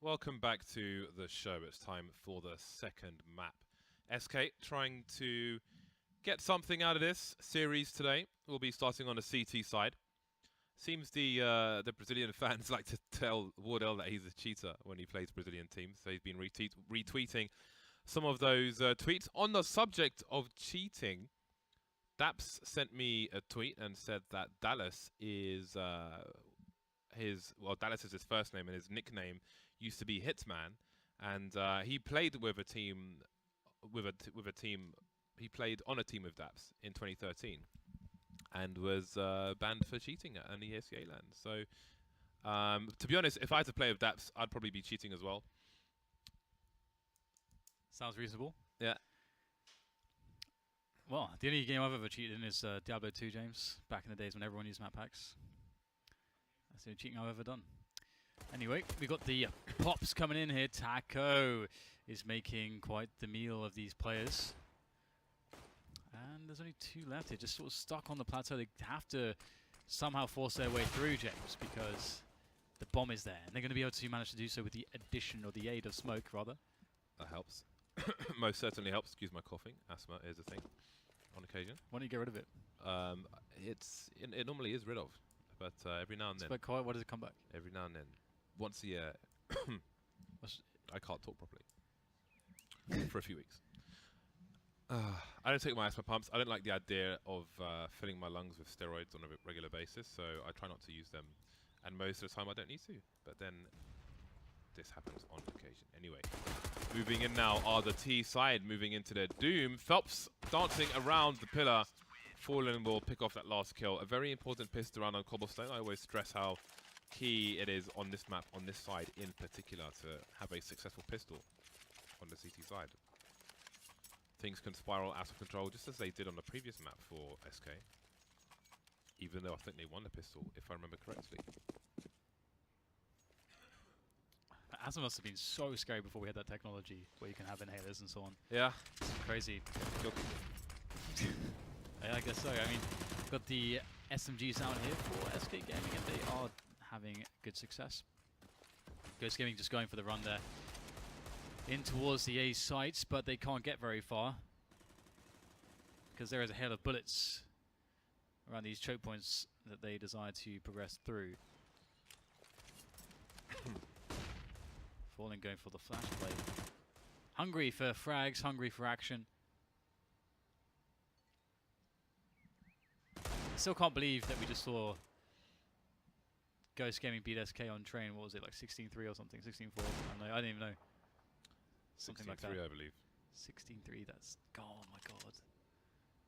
Welcome back to the show. It's time for the second map. SK trying to get something out of this series today. We'll be starting on the CT side. Seems the Brazilian fans like to tell Wardell that he's a cheater when he plays Brazilian teams. So he's been retweeting some of those tweets. On the subject of cheating, Daps sent me a tweet and said that Dallas is Dallas is his first name, and his nickname used to be Hitman, and he played with a team he played on a team with Daps in 2013 and was banned for cheating at an ESEA land. So to be honest, if I had to play with Daps, I'd probably be cheating as well. Sounds reasonable. Yeah. Well, the only game I've ever cheated in is Diablo 2, James, back in the days when everyone used map packs. That's the only cheating I've ever done. Anyway, we got the pops coming in here. Taco is making quite the meal of these players. And there's only two left here, just sort of stuck on the plateau. They have to somehow force their way through, James, because the bomb is there. And they're going to be able to manage to do so with the addition or the aid of smoke, rather. That helps. Most certainly helps. Excuse my coughing. Asthma is a thing on occasion. Why don't you get rid of it? It normally is rid of. But every now and then. It's quite quiet. What does it come back? Every now and then. Once a year. I can't talk properly. For a few weeks. I don't take my asthma pumps. I don't like the idea of filling my lungs with steroids on a regular basis, so I try not to use them. And most of the time I don't need to. But then this happens on occasion. Anyway, moving in now are the T side, moving into their Doom. Phelps dancing around the pillar. Fallen will pick off that last kill. A very important pistol round on Cobblestone. I always stress how key it is on this map, on this side in particular, to have a successful pistol on the CT side. Things can spiral out of control just as they did on the previous map for SK. Even though I think they won the pistol, if I remember correctly. Asthma must have been so scary before we had that technology where you can have inhalers and so on. Yeah. It's crazy. Yeah, I guess so. I mean, got the SMGs out here for SK Gaming, and they are having good success. Ghost Gaming just going for the run there in towards the A sites, but they can't get very far because there is a hail of bullets around these choke points that they desire to progress through. Falling going for the flash play. Hungry for frags, hungry for action. Still can't believe that we just saw Ghost Gaming beat SK on train. What was it, like 16-3 or something? 16-4? I don't even know. Something like that. 16-3, I believe. 16-3. That's, oh my god.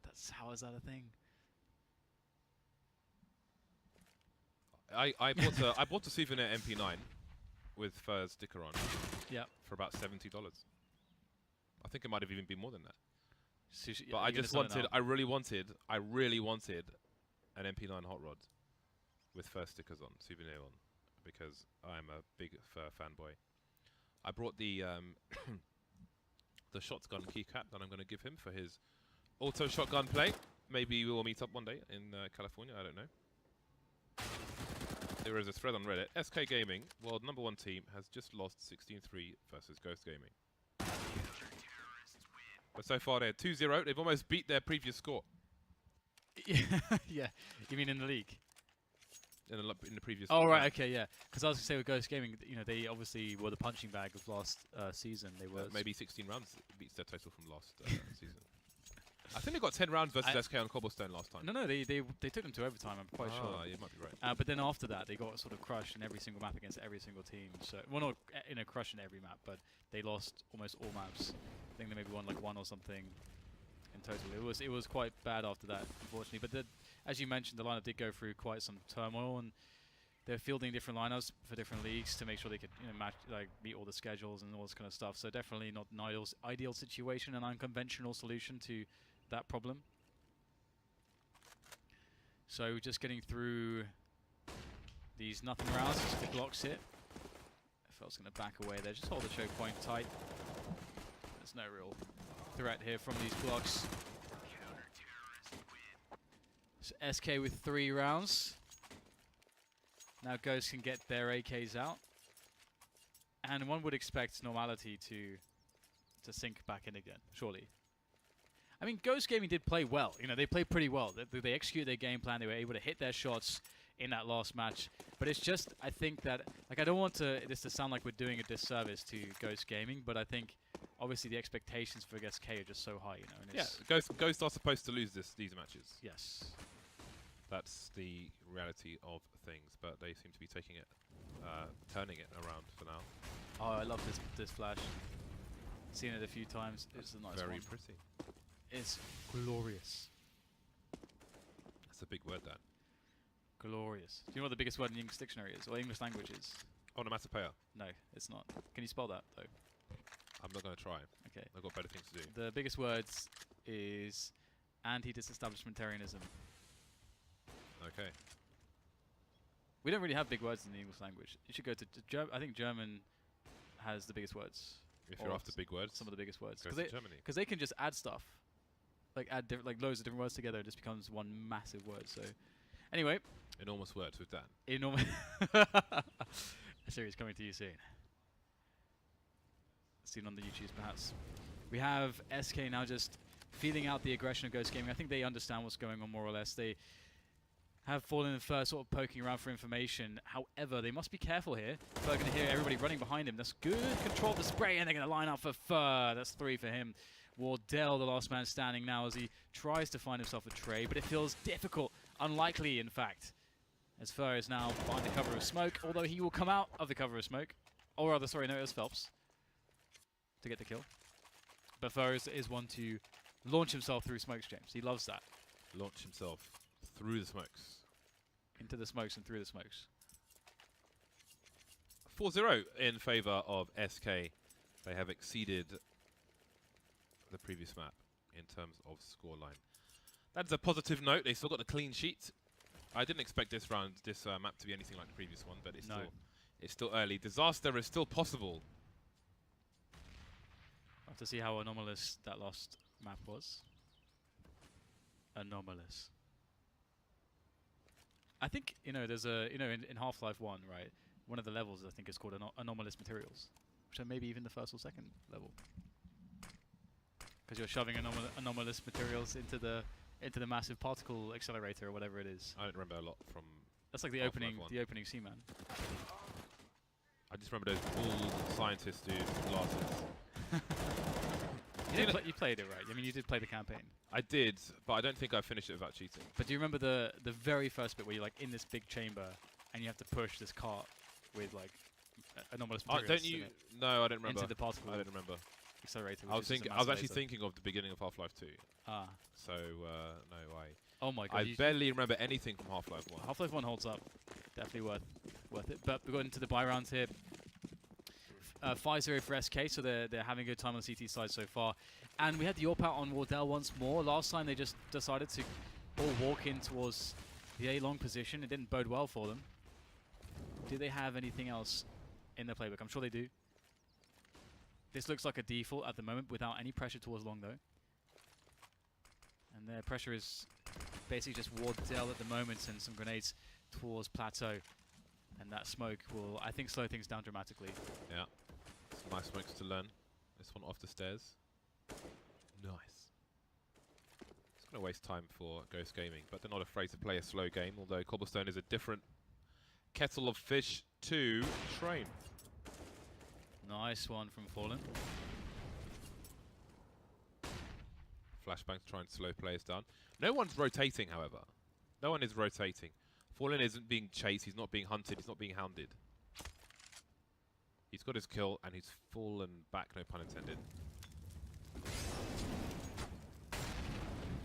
That's, how is that a thing? I bought a souvenir MP9 with fur sticker on. Yeah. For about $70. I think it might have even been more than that. Sushi, but I really wanted an MP9 hot rod with fur stickers on, souvenir on, because I'm a big fur fanboy. I brought the the shotgun keycap that I'm going to give him for his auto shotgun play. Maybe we will meet up one day in California, I don't know. There is a thread on Reddit. SK Gaming, world #1 team, has just lost 16-3 versus Ghost Gaming. But so far they're 2-0. They've almost beat their previous score. Yeah, you mean in the league? In the previous. Oh right, okay, yeah. Because I was gonna say with Ghost Gaming, you know, they obviously were the punching bag of last season. They were maybe 16 rounds beats their total from last season. I think they got 10 rounds versus SK on Cobblestone last time. No, they took them to overtime. I'm quite sure. Oh, you might be right. But then after that, they got sort of crushed in every single map against every single team. So, well, not crushed in every map, but they lost almost all maps. I think they maybe won like one or something in total. It was quite bad after that, unfortunately. But as you mentioned, the lineup did go through quite some turmoil, and they're fielding different lineups for different leagues to make sure they could, you know, match, like, meet all the schedules and all this kind of stuff. So definitely not an ideal situation, an unconventional solution to that problem. So just getting through these nothing rounds, just the blocks hit. FL's going to back away there, just hold the choke point tight. There's no real threat here from these blocks. So SK with 3 rounds. Now Ghost can get their AKs out. And one would expect normality to sink back in again, surely. I mean, Ghost Gaming did play well. You know, they played pretty well. They executed their game plan. They were able to hit their shots in that last match. But it's just, I think that, like, I don't want this to sound like we're doing a disservice to Ghost Gaming, but I think, obviously, the expectations for SK are just so high, you know. And Yeah, Ghost are supposed to lose these matches. Yes. That's the reality of things, but they seem to be taking it, turning it around for now. Oh, I love this flash. Seen it a few times. It's a nice one. Very pretty. It's glorious. That's a big word, Dan. Glorious. Do you know what the biggest word in the English dictionary is, or English language is? Onomatopoeia. No, it's not. Can you spell that, though? I'm not going to try. Okay. I've got better things to do. The biggest words is anti-disestablishmentarianism. Okay. We don't really have big words in the English language. You should go to I think German has the biggest words. If you're after big words, some of the biggest words. go to Germany. Because they can just add stuff. Like add like loads of different words together. It just becomes one massive word. So, anyway. Enormous words with Dan. Enormous. A series coming to you soon. Seen on the YouTubes, perhaps. We have SK now just feeling out the aggression of Ghost Gaming. I think they understand what's going on more or less. They have fallen in first, sort of poking around for information. However, they must be careful here. They're going to hear everybody running behind him. That's good control of the spray, and they're going to line up for Fur. That's 3 for him. Wardell, the last man standing now, as he tries to find himself a trade, but it feels difficult, unlikely, in fact, as Fur is now behind the cover of smoke, although he will come out of the cover of smoke. Or rather, sorry, no, it was Phelps to get the kill. But Fur is one to launch himself through smokes, James. He loves that. Launch himself through the smokes. Into the smokes and through the smokes. 4-0 in favour of SK. They have exceeded the previous map in terms of scoreline. That's a positive note. They still got the clean sheet. I didn't expect this map to be anything like the previous one, but it's still early. Disaster is still possible. We'll have to see how anomalous that last map was. Anomalous. I think, you know, there's a, in Half-Life 1, right, one of the levels I think is called anomalous materials, which are maybe even the first or second level. Because you're shoving anomalous materials into the massive particle accelerator or whatever it is. I don't remember a lot from. That's like the opening scene, man. I just remember those bald scientists with glasses. You played it, right? I mean, you did play the campaign. I did, but I don't think I finished it without cheating. But do you remember the very first bit where you're like in this big chamber and you have to push this cart with like anomalous materials? Don't you? No, I don't remember. Into the particle. I don't remember. Accelerator. I was actually thinking of the beginning of Half-Life 2. Ah. So no way. Oh my god. I barely remember anything from Half-Life 1. Half-Life 1 holds up. Definitely worth it. But we're going into the buy rounds here. 5-0 for SK, so they're having a good time on the CT side so far. And we had the AWP out on Wardell once more. Last time they just decided to all walk in towards the A-long position. It didn't bode well for them. Do they have anything else in their playbook? I'm sure they do. This looks like a default at the moment without any pressure towards long, though. And their pressure is basically just Wardell at the moment and some grenades towards Plateau. And that smoke will, I think, slow things down dramatically. Yeah. Some nice smokes to learn. This one off the stairs. Nice. It's going to waste time for Ghost Gaming, but they're not afraid to play a slow game, although Cobblestone is a different kettle of fish to train. Nice one from Fallen. Flashbang to try and slow players down. No one's rotating, however. No one is rotating. Fallen isn't being chased, he's not being hunted, he's not being hounded. He's got his kill and he's fallen back, no pun intended.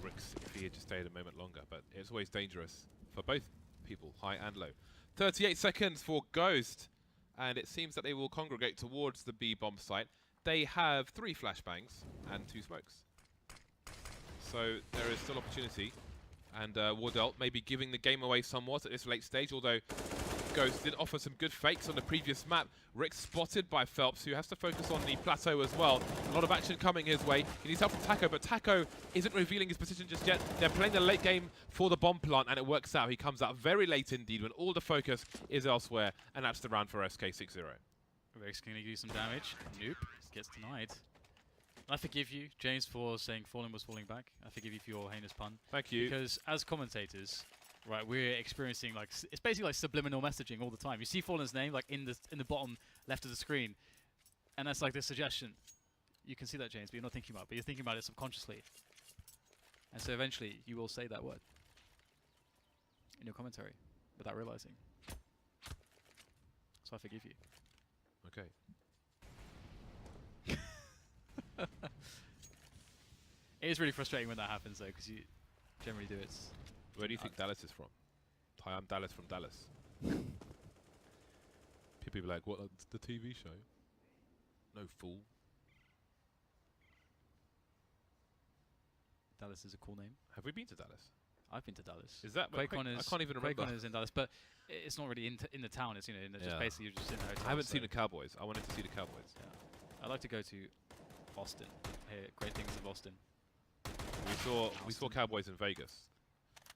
Ricks, if he had just stayed a moment longer, but it's always dangerous for both people, high and low. 38 seconds for Ghost, and it seems that they will congregate towards the B bomb site. They have 3 flashbangs and 2 smokes. So there is still opportunity. And Wardell maybe giving the game away somewhat at this late stage, although Ghost did offer some good fakes on the previous map. Rick spotted by Phelps, who has to focus on the plateau as well. A lot of action coming his way. He needs help from Taco, but Taco isn't revealing his position just yet. They're playing the late game for the bomb plant, and it works out. He comes out very late indeed when all the focus is elsewhere, and that's the round for SK 6-0. Rick's going to do some damage. Nope. Gets denied. I forgive you, James, for saying Fallen was falling back. I forgive you for your heinous pun. Thank you. Because as commentators, right, we're experiencing like it's basically like subliminal messaging all the time. You see Fallen's name like in the bottom left of the screen, and that's like the suggestion. You can see that, James, but you're not thinking about it. But you're thinking about it subconsciously, and so eventually you will say that word in your commentary without realizing. So I forgive you. Okay. It is really frustrating when that happens, though, because you generally do it. Where do you think Dallas is from? Hi, I'm Dallas from Dallas. People be like, what, the TV show? No, fool. Dallas is a cool name. Have we been to Dallas? I've been to Dallas. Is that I can't even remember. QuakeCon is in Dallas, but it's not really in the town. It's just basically you're just in the hotel. I haven't seen the Cowboys. I wanted to see the Cowboys. Yeah. I'd like to go to Austin. Hear great things of Austin. We saw Cowboys in Vegas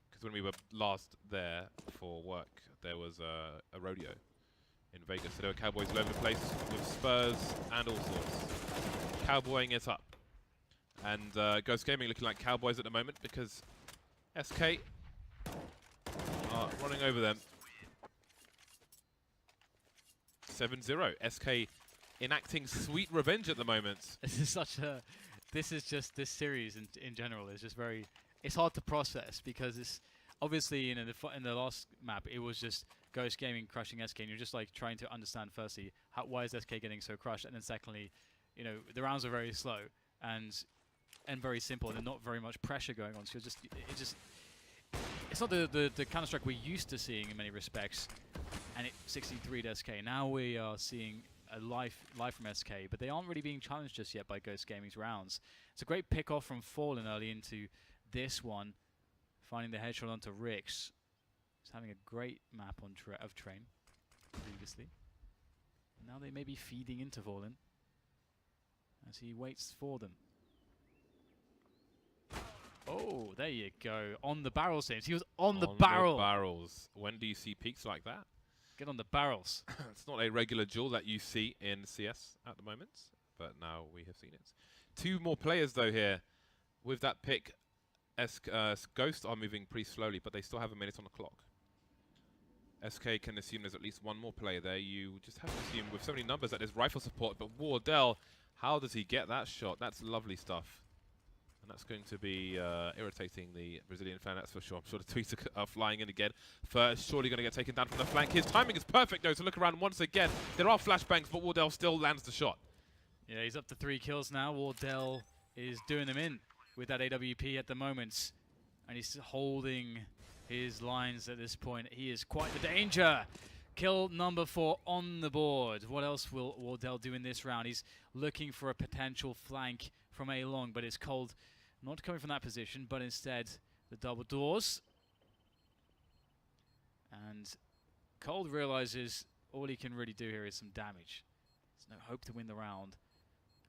because when we were last there for work, there was a rodeo in Vegas. So there were Cowboys all over the place with Spurs and all sorts, cowboying it up. And Ghost Gaming looking like Cowboys at the moment because SK are running over them. 7-0. SK enacting sweet revenge at the moment. This is such a... This is just... This series in general is just very... It's hard to process because it's... Obviously, in the last map, it was just Ghost Gaming crushing SK, and you're just like trying to understand firstly, why is SK getting so crushed, and then secondly, you know, the rounds are very slow and very simple, and not very much pressure going on. So it's not the Counter-Strike we're used to seeing in many respects, and it 63 to SK. Now we are seeing a life from SK, but they aren't really being challenged just yet by Ghost Gaming's rounds. It's a great pick off from Fallen early into this one, finding the headshot onto Rix. He's having a great map on Train previously. Now they may be feeding into Fallen as he waits for them. Oh, there you go. On the barrels, James. He was on the barrel. The barrels. When do you see peaks like that? Get on the barrels. It's not a regular duel that you see in CS at the moment, but now we have seen it. Two more players, though, here with that pick. Ghost are moving pretty slowly, but they still have a minute on the clock. SK can assume there's at least one more player there. You just have to assume with so many numbers that there's rifle support, but Wardell, how does he get that shot? That's lovely stuff. And that's going to be irritating the Brazilian fan, that's for sure. I'm sure the tweets are flying in again. First, surely going to get taken down from the flank. His timing is perfect, though, to look around once again. There are flashbangs, but Wardell still lands the shot. Yeah, he's up to 3 kills now. Wardell is doing them in with that AWP at the moment. And he's holding his lines at this point. He is quite the danger. Kill number 4 on the board. What else will Wardell do in this round? He's looking for a potential flank from A long, but it's Cold not coming from that position, but instead the double doors. And Cold realizes all he can really do here is some damage. There's no hope to win the round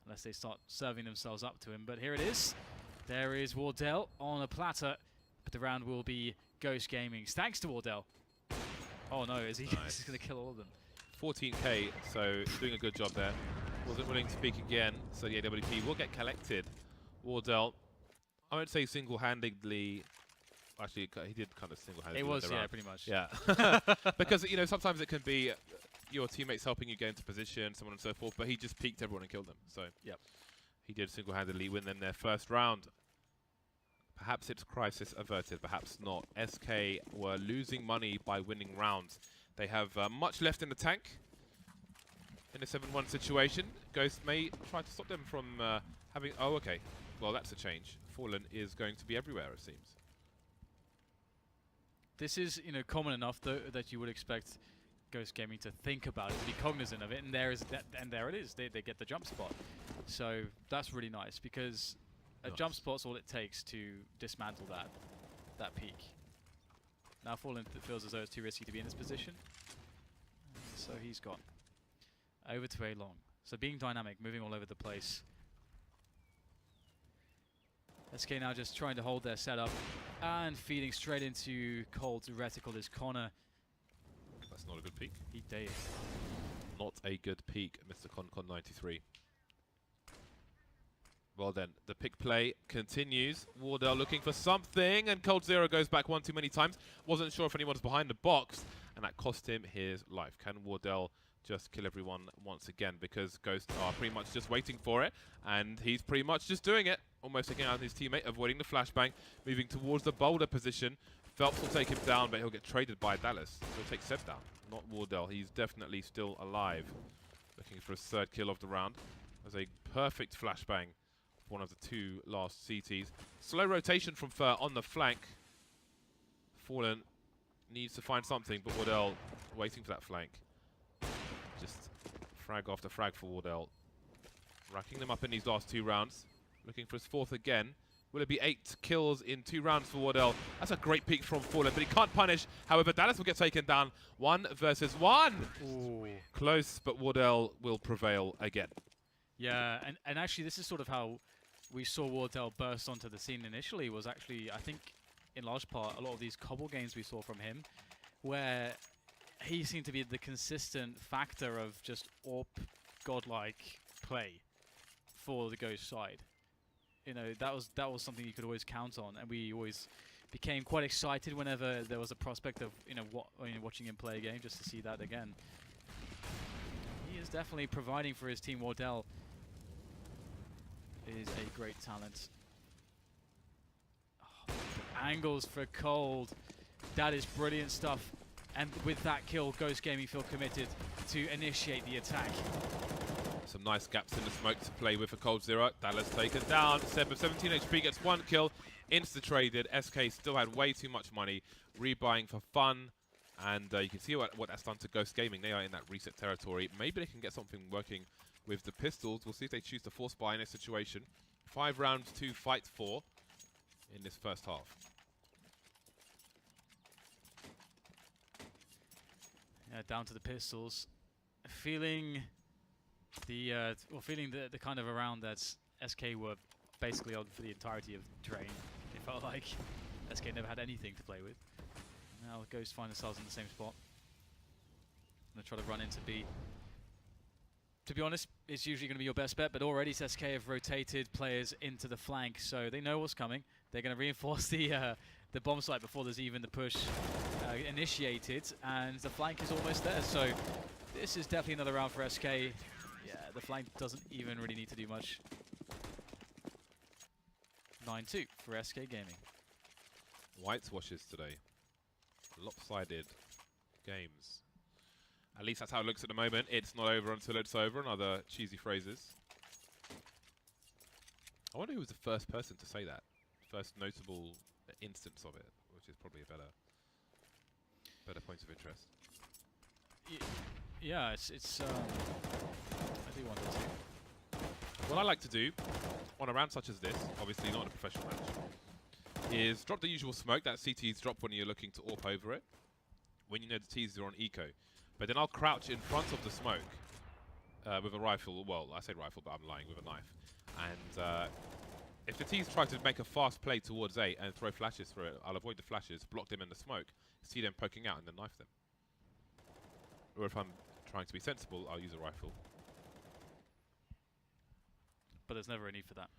unless they start serving themselves up to him. But here it is. There is Wardell on a platter, but the round will be Ghost Gaming's. Thanks to Wardell. Oh no, is he Nice. He's going to kill all of them? 14k, so doing a good job there. Wasn't willing to speak again, so the AWP will get collected. Wardell, I won't say single-handedly. Actually, he did kind of single-handedly. It was, yeah, pretty much. Yeah. Because, you know, sometimes it can be your teammates helping you get into position, so on and so forth, but he just peeked everyone and killed them. So yep. He did single-handedly win them their first round. Perhaps it's crisis averted, perhaps not. SK were losing money by winning rounds. They have much left in the tank. In a 7-1 situation, Ghost may try to stop them from having... Oh, okay. Well, that's a change. Fallen is going to be everywhere, it seems. This is, you know, common enough that you would expect Ghost Gaming to think about it, to be cognizant of it, and there it is. They get the jump spot. So that's really nice because a jump spot's all it takes to dismantle that peak. Now Fallen feels as though it's too risky to be in this position, so he's gone. Over to A long. So being dynamic, moving all over the place. SK now just trying to hold their setup and feeding straight into Cold's reticle is Connor. That's not a good peek. He did. Not a good peak, Mr. Concon93. Well then, the pick play continues. Wardell looking for something, and Cold Zero goes back one too many times. Wasn't sure if anyone's behind the box, and that cost him his life. Can Wardell just kill everyone once again? Because Ghost are pretty much just waiting for it, and he's pretty much just doing it. Almost taking out his teammate, avoiding the flashbang, moving towards the boulder position. Phelps will take him down, but he'll get traded by Dallas. He'll take Seb down, not Wardell. He's definitely still alive. Looking for his third kill of the round. There's a perfect flashbang. One of the two last CTs. Slow rotation from Fur on the flank. Fallen needs to find something, but Wardell waiting for that flank. Just frag after frag for Wardell. Racking them up in these last 2 rounds. Looking for his 4th again. Will it be 8 kills in 2 rounds for Wardell? That's a great peek from Fallen, but he can't punish. However, Dallas will get taken down. 1 versus 1. Ooh. Close, but Wardell will prevail again. Yeah, and actually this is sort of how we saw Wardell burst onto the scene initially, was actually, I think, in large part, a lot of these Cobble games we saw from him, where he seemed to be the consistent factor of just AWP godlike play for the Ghost side. You know, that was something you could always count on, and we always became quite excited whenever there was a prospect of, watching him play a game, just to see that again. He is definitely providing for his team. Wardell is a great talent. Oh, angles for Cold. That is brilliant stuff. And with that kill, Ghost Gaming feel committed to initiate the attack. Some nice gaps in the smoke to play with for Cold Zero. Dallas taken down. Seb of 17 HP gets 1 kill. Insta-traded. SK still had way too much money. Rebuying for fun. And you can see what that's done to Ghost Gaming. They are in that reset territory. Maybe they can get something working with the pistols. We'll see if they choose to force buy in this situation. 5 rounds to fight for in this first half. Yeah, down to the pistols. Feeling the kind of around that SK were basically on for the entirety of Drain. It felt like SK never had anything to play with. Now Ghost find themselves in the same spot. Gonna try to run into B. To be honest, it's usually going to be your best bet, but already SK have rotated players into the flank, so they know what's coming. They're going to reinforce the bomb site before there's even the push initiated, and the flank is almost there. So this is definitely another round for SK. Yeah, the flank doesn't even really need to do much. 9-2 for SK Gaming. Whites washes today. Lopsided games. At least that's how it looks at the moment. It's not over until it's over, and other cheesy phrases. I wonder who was the first person to say that. First notable instance of it, which is probably a better point of interest. Yeah, it's I do wonder too. What I like to do on a round such as this, obviously not in a professional match, is drop the usual smoke that CTs drop when you're looking to AWP over it, when you know the T's are on eco. But then I'll crouch in front of the smoke with a rifle. Well, I say rifle, but I'm lying, with a knife. And if the T's try to make a fast play towards A and throw flashes through it, I'll avoid the flashes, block them in the smoke, see them poking out, and then knife them. Or if I'm trying to be sensible, I'll use a rifle. But there's never a need for that.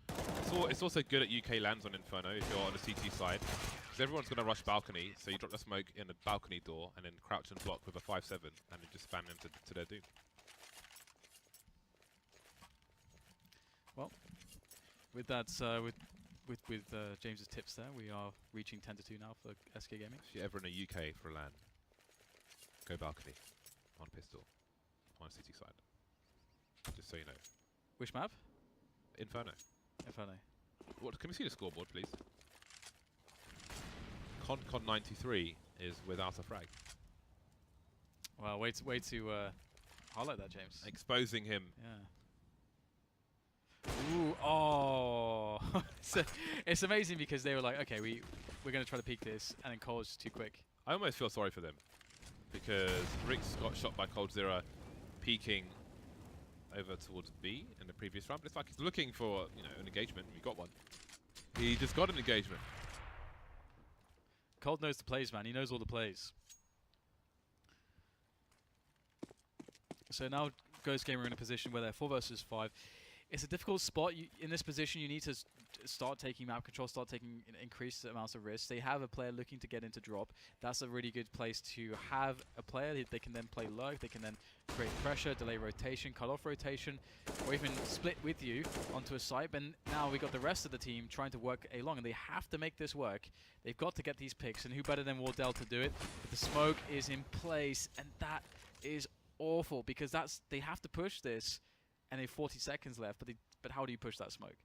It's also good at UK lands on Inferno if you're on the CT side. Because everyone's going to rush balcony, so you drop the smoke in the balcony door and then crouch and block with a 5-7 and then just fan them to their doom. Well, with that, with James's tips there, we are reaching 10-2 now for SK Gaming. If you're ever in the UK for a LAN, go balcony on pistol on CT side. Just so you know. Which map? Inferno. Inferno. What? Can we see the scoreboard, please? Concon93 is without a frag. Well, way to highlight that, James. Exposing him. Yeah. Ooh, oh. It's amazing because they were like, okay, we're going to try to peek this, and then Cole was just too quick. I almost feel sorry for them because Rix got shot by Cold Zero peeking over towards B in the previous round. But it's like he's looking for, an engagement. We got one. He just got an engagement. Cold knows the plays, man. He knows all the plays. So now Ghost Gamer are in a position where they're 4 versus 5. It's a difficult spot. In this position, you need to start taking map control, start taking increased amounts of risk. They have a player looking to get into drop. That's a really good place to have a player. They can then play low. They can then create pressure, delay rotation, cut off rotation, or even split with you onto a site. But now we got the rest of the team trying to work along, and they have to make this work. They've got to get these picks, and who better than Wardell to do it? But the smoke is in place, and that is awful because they have to push this. And they have 40 seconds left, but how do you push that smoke?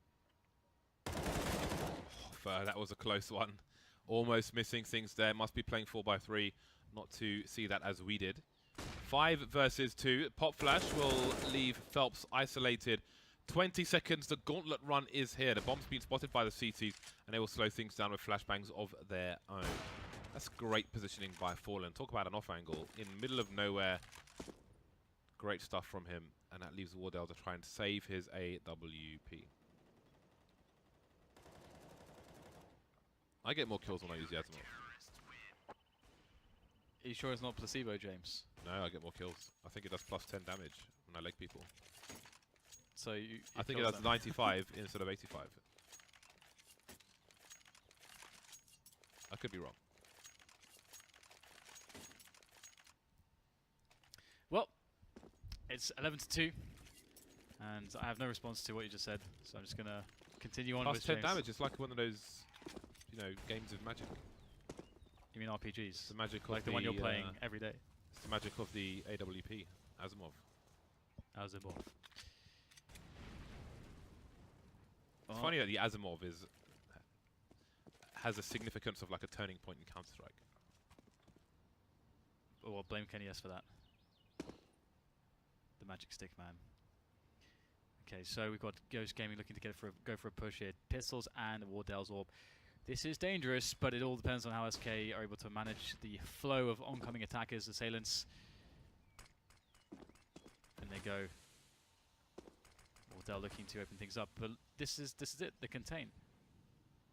That was a close one. Almost missing things there. Must be playing 4x3 not to see that as we did. 5 versus 2. Pop flash will leave Phelps isolated. 20 seconds. The gauntlet run is here. The bomb's been spotted by the CTs, and they will slow things down with flashbangs of their own. That's great positioning by Fallen. Talk about an off angle in the middle of nowhere. Great stuff from him. And that leaves Wardell to try and save his AWP. I get more kills when I use the Asimov. Are you sure it's not placebo, James? No, I get more kills. I think it does plus 10 damage when I leg people. So I think it does 95 instead of 85. I could be wrong. Well, it's 11-2, and I have no response to what you just said, so I'm just going to continue on plus with 10 James. damage. It's like one of those, games of magic. You mean RPGs? It's the magic like of the one you're playing every day. It's the magic of the AWP, Asimov. Asimov. It's funny that the Asimov has a significance of like a turning point in Counter-Strike. Well, blame Kenny S for that. The magic stick man. Okay, so we've got Ghost Gaming looking to go for a push here. Pistols and Wardell's Orb. This is dangerous, but it all depends on how SK are able to manage the flow of oncoming attackers, assailants. And they go. Wardell looking to open things up, but this is it. The contain.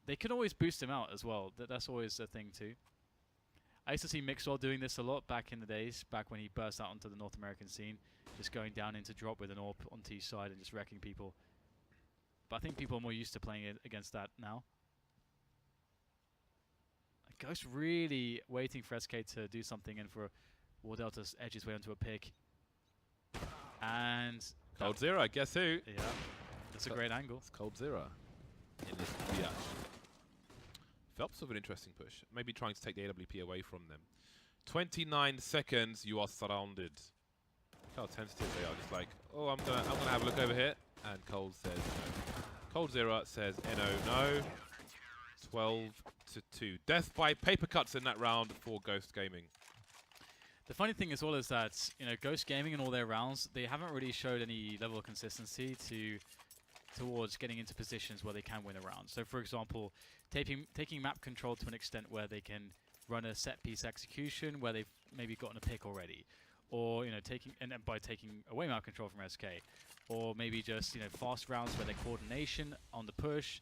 They can always boost him out as well. That's always a thing too. I used to see Mixwell doing this a lot back in the days, back when he burst out onto the North American scene, just going down into drop with an AWP onto his side and just wrecking people. But I think people are more used to playing it against that now. Ghost really waiting for SK to do something and for Wardell to edge his way onto a pick. And Cold Zero, guess who? Yeah, that's a great angle. It's Cold Zero in this biatch. Phelps with an interesting push. Maybe trying to take the AWP away from them. 29 seconds, you are surrounded. Look how tentative they are. Just like, oh, I'm gonna have a look over here. And Cold says no. Cold Zero says no. 12-2. Death by paper cuts in that round for Ghost Gaming. The funny thing as well is that, Ghost Gaming in all their rounds, they haven't really showed any level of consistency towards getting into positions where they can win a round. So, for example, taking map control to an extent where they can run a set piece execution where they've maybe gotten a pick already, or taking away map control from SK, or maybe just fast rounds where their coordination on the push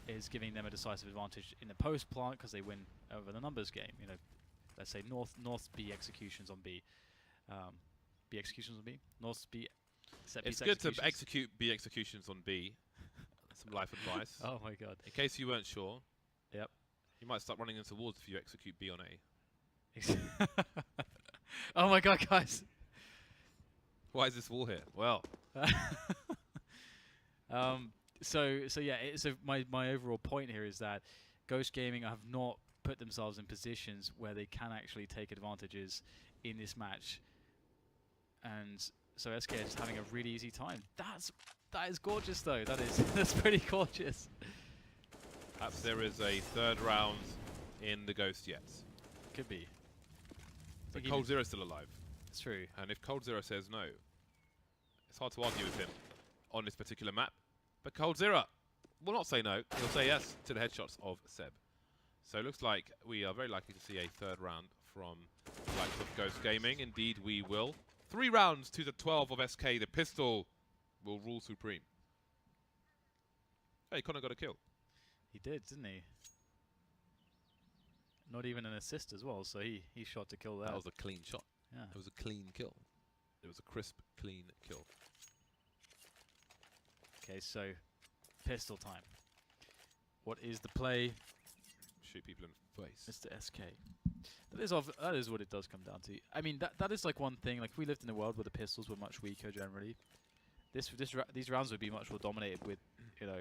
is giving them a decisive advantage in the post plant because they win over the numbers game. Let's say North B executions on B. B executions on B? North B set piece executions. It's good to execute B executions on B. Some life advice. Oh my god. In case you weren't sure. Yep. You might start running into walls if you execute B on A. Oh my god, guys. Why is this wall here? Well. So my overall point here is that Ghost Gaming have not put themselves in positions where they can actually take advantages in this match, and so SK is having a really easy time. That is gorgeous though. That's pretty gorgeous. Perhaps there is a third round in the Ghost yet. Could be. But Cold Zero is still alive. It's true. And if Cold Zero says no, it's hard to argue with him on this particular map. But Cold Zero will not say no. He'll say yes to the headshots of Seb. So it looks like we are very likely to see a third round from the likes of Ghost Gaming. Indeed, we will. 3 rounds to the 12 of SK. The pistol will rule supreme. Hey, Connor got a kill. He did, didn't he? Not even an assist as well, so he shot to kill that. That was a clean shot. Yeah. It was a clean kill. It was a crisp, clean kill. Okay, so pistol time. What is the play, Shoot people in the face. Mr. SK? That is what it does come down to. I mean, that is like one thing. Like, if we lived in a world where the pistols were much weaker generally, these rounds would be much more dominated with, you know,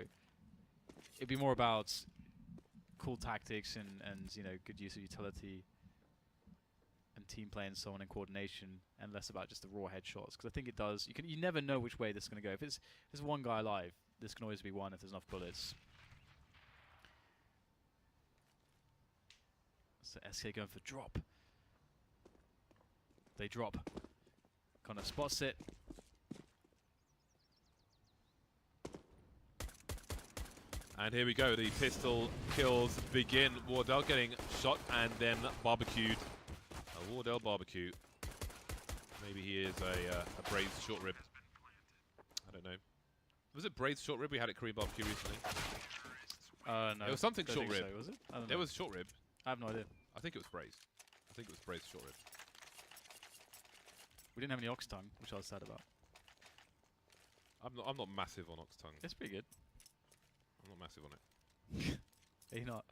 it'd be more about cool tactics and you know, good use of utility and team play and so on, and coordination, and less about just the raw headshots. Because I think it does. You never know which way this is going to go. If there's one guy alive, this can always be one if there's enough bullets. So SK going for drop. They drop. Connor spots it. And here we go. The pistol kills begin. Wardell getting shot and then barbecued. A Wardell barbecue. Maybe he is a braised short rib. I don't know. Was it braised short rib? We had at Korean barbecue recently. No. It was something Don't short think rib. so, was it? I don't It know. was short rib. I have no idea. I think it was braised. I think it was braised short rib. We didn't have any ox tongue, which I was sad about. I'm not massive on ox tongue. It's pretty good. I'm not massive on it. Are you not?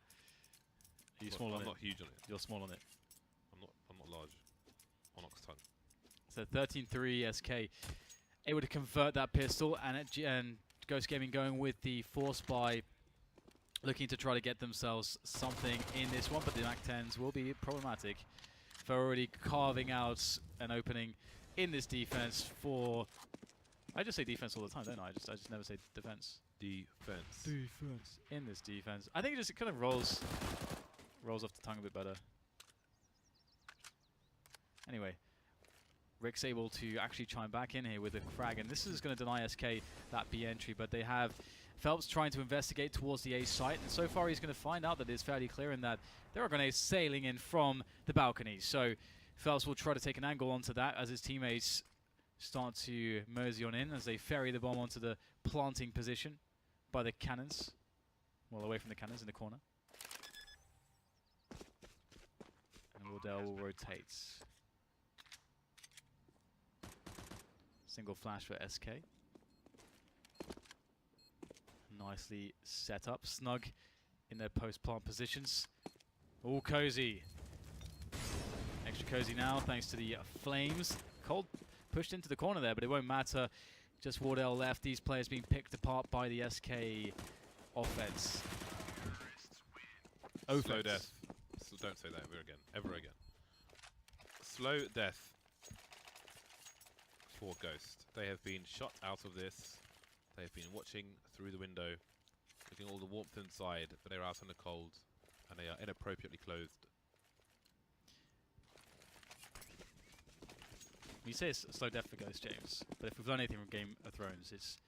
Are you small on I'm it? not huge on it. You're small on it. I'm not large on ox tongue. So 13-3 SK able to convert that pistol, and Ghost Gaming going with the force buy, looking to try to get themselves something in this one, but the MAC-10s will be problematic for already carving out an opening in this defense for... I just say defense all the time, don't I? I just never say defense. Defense. Defense. In this defense. I think it kind of rolls off the tongue a bit better. Anyway, Rick's able to actually chime back in here with a frag, and this is going to deny SK that B entry, but they have Phelps trying to investigate towards the A site, and so far he's going to find out that it's fairly clear and that there are grenades sailing in from the balcony. So Phelps will try to take an angle onto that as his teammates start to mosey on in as they ferry the bomb onto the planting position by the cannons. Well, away from the cannons in the corner. And Wardell will rotate. Single flash for SK. Nicely set up, snug in their post-plant positions. All cozy. Extra cozy now thanks to the flames. Cold pushed into the corner there, but it won't matter. Just Wardell left. These players being picked apart by the SK offense. Slow death. Don't say that ever again. Ever again. Slow death for Ghost. They have been shot out of this. They have been watching through the window, looking all the warmth inside, but they're out in the cold, and they are inappropriately clothed. You say it's slow death for Ghost, James, but if we've learned anything from Game of Thrones, it's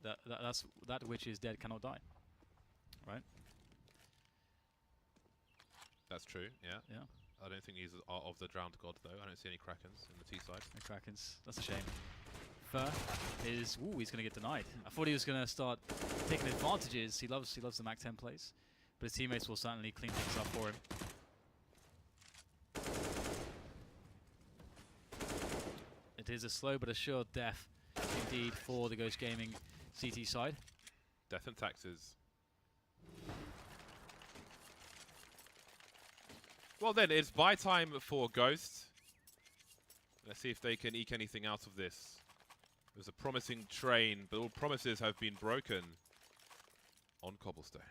that's that which is dead cannot die, right? That's true, yeah. Yeah. I don't think these are of the drowned god, though. I don't see any Krakens in the T side. No Krakens. That's a shame. Fur is... Ooh, he's going to get denied. I thought he was going to start taking advantages. He loves the MAC-10 plays, but his teammates will certainly clean things up for him. It is a slow but assured death, indeed, for the Ghost Gaming CT side. Death and taxes. Well then, it's buy time for Ghost. Let's see if they can eke anything out of this. It was a promising train, but all promises have been broken on Cobblestone.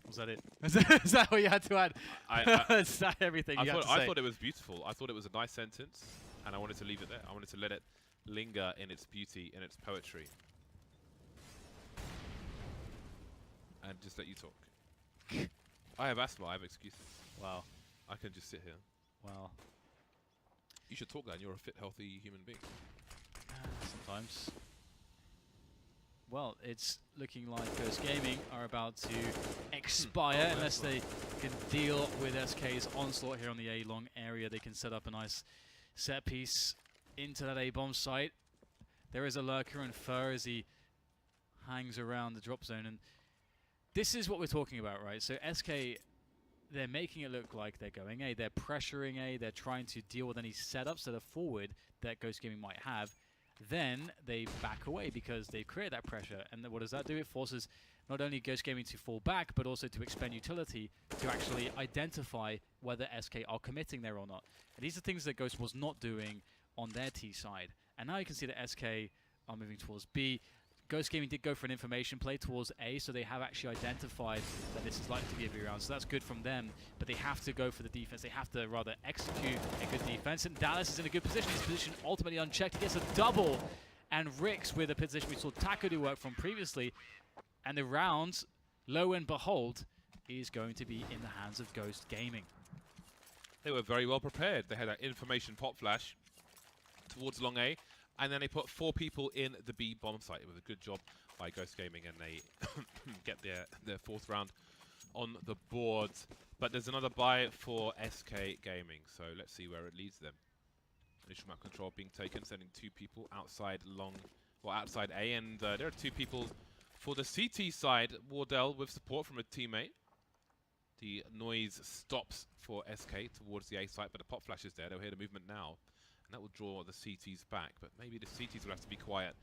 Was that it? Is that what you had to add? Is that everything you had to say? I thought it was beautiful. I thought it was a nice sentence, and I wanted to leave it there. I wanted to let it linger in its beauty, in its poetry. And just let you talk. I have asthma, I have excuses. Wow. I can just sit here. Wow. You should talk then, you're a fit, healthy human being. Sometimes. Well, it's looking like Ghost Gaming are about to expire unless they can deal with SK's onslaught here on the A-long area. They can set up a nice set piece into that A-bomb site. There is a lurker and Fur as he hangs around the drop zone, and this is what we're talking about, right? So SK, they're making it look like they're going A. They're pressuring A. They're trying to deal with any setups that are forward that Ghost Gaming might have. Then they back away because they've created that pressure. And what does that do? It forces not only Ghost Gaming to fall back, but also to expend utility to actually identify whether SK are committing there or not. And these are things that Ghost was not doing on their T side. And now you can see that SK are moving towards B. Ghost Gaming did go for an information play towards A, so they have actually identified that this is likely to be a B round, so that's good from them, but they have to go for the defense. They have to rather execute a good defense, and Dallas is in a good position. His position ultimately unchecked. He gets a double, and Rix with a position we saw Taco do work from previously, and the round, lo and behold, is going to be in the hands of Ghost Gaming. They were very well prepared. They had that information pop flash towards long A, and then they put 4 people in the B bomb site. It was a good job by Ghost Gaming, and they get their 4th round on the board. But there's another buy for SK Gaming, so let's see where it leads them. Initial map control being taken, sending 2 people outside long, well, outside A, and there are 2 people for the CT side. Wardell with support from a teammate. The noise stops for SK towards the A site, but the pop flash is there. They'll hear the movement now. That will draw the CTs back, but maybe the CTs will have to be quiet.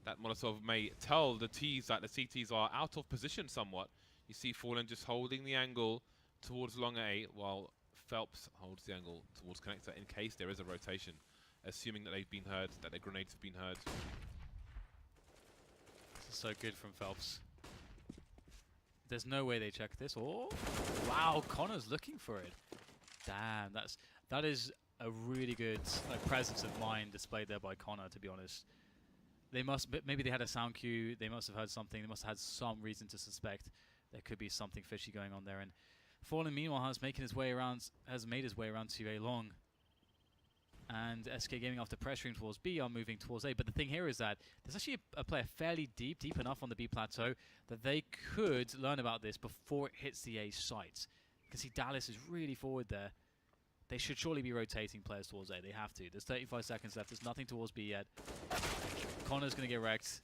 That Molotov may tell the Ts that the CTs are out of position somewhat. You see Fallen just holding the angle towards long A, while Phelps holds the angle towards connector in case there is a rotation, assuming that they've been heard, that their grenades have been heard. This is so good from Phelps. There's no way they check this. Oh, wow, Connor's looking for it. Damn, that is a really good presence of mind displayed there by Connor, to be honest. They must, maybe they had a sound cue, they must have heard something, they must have had some reason to suspect there could be something fishy going on there. And Fallen, meanwhile, has made his way around to A long. And SK Gaming, after pressuring towards B, are moving towards A. But the thing here is that there's actually a player fairly deep enough on the B plateau that they could learn about this before it hits the A site. You can see Dallas is really forward there. They should surely be rotating players towards A. They have to. There's 35 seconds left. There's nothing towards B yet. Connor's going to get wrecked.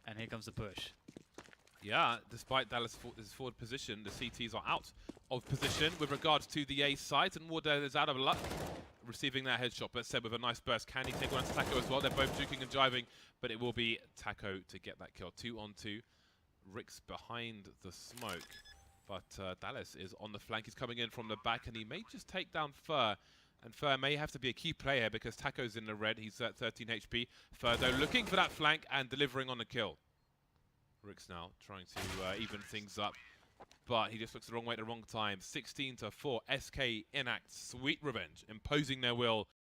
And here comes the push. Yeah, despite Dallas' forward position, the CTs are out of position with regards to the A site. And Wardell is out of luck receiving that headshot. But Seb with a nice burst. Can he take one to Taco as well? They're both juking and jiving. But it will be Taco to get that kill. 2 on 2. Rix behind the smoke. But Dallas is on the flank. He's coming in from the back, and he may just take down Fur. And Fur may have to be a key player because Taco's in the red. He's at 13 HP. Fur, though, looking for that flank and delivering on the kill. Rix now trying to even things up, but he just looks the wrong way at the wrong time. 16-4. SK enact sweet revenge, imposing their will